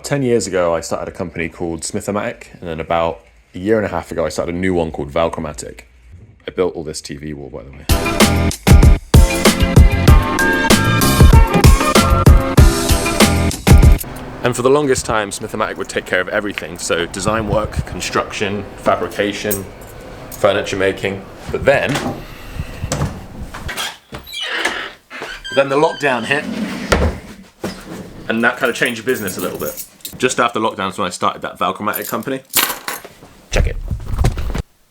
10 years ago, I started a company called Smith-O-Matic, and then about a year and a half ago, I started a new one called Valchromatic. I built all this TV wall, by the way. And for the longest time, Smith-O-Matic would take care of everything. So design work, construction, fabrication, furniture making. But then the lockdown hit, and that kind of changed the business a little bit. Just after lockdown is when I started that Valchromatic company. Check it.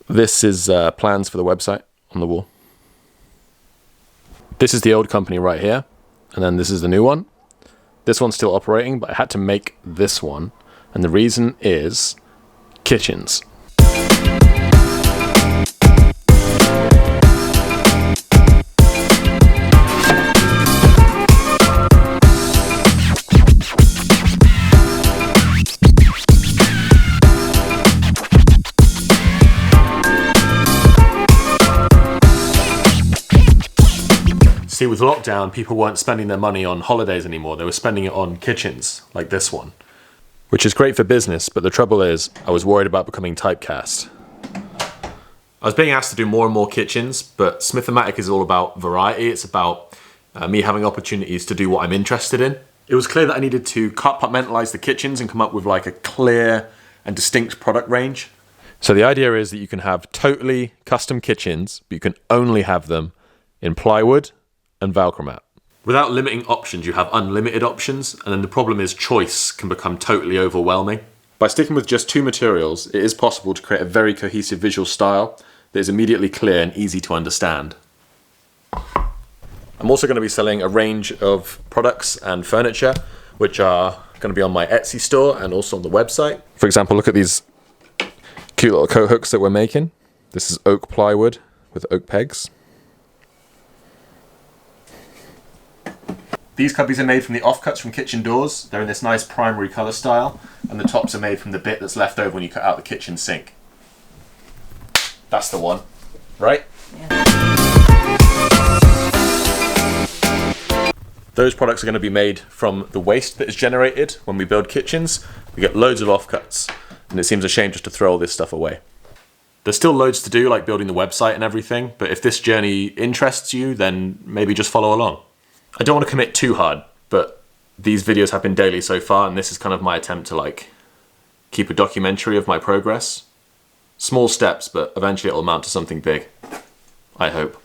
This is plans for the website on the wall. This is the old company right here, and then this is the new one. This one's still operating, but I had to make this one, and the reason is kitchens. See, with lockdown, people weren't spending their money on holidays anymore. They were spending it on kitchens, like this one. Which is great for business, but the trouble is, I was worried about becoming typecast. I was being asked to do more and more kitchens, but Smith-O-Matic is all about variety. It's about me having opportunities to do what I'm interested in. It was clear that I needed to compartmentalize the kitchens and come up with like a clear and distinct product range. So the idea is that you can have totally custom kitchens, but you can only have them in plywood and Valchromat. Without limiting options, you have unlimited options, and then the problem is choice can become totally overwhelming. By sticking with just two materials, it is possible to create a very cohesive visual style that is immediately clear and easy to understand. I'm also going to be selling a range of products and furniture, which are going to be on my Etsy store and also on the website. For example, look at these cute little coat hooks that we're making. This is oak plywood with oak pegs. These cubbies are made from the offcuts from kitchen doors. They're in this nice primary colour style, and the tops are made from the bit that's left over when you cut out the kitchen sink. That's the one, right? Yeah. Those products are going to be made from the waste that is generated when we build kitchens. We get loads of offcuts, and it seems a shame just to throw all this stuff away. There's still loads to do, like building the website and everything, but if this journey interests you, then maybe just follow along. I don't want to commit too hard, but these videos have been daily so far, and this is kind of my attempt to like keep a documentary of my progress. Small steps, but eventually it'll amount to something big. I hope.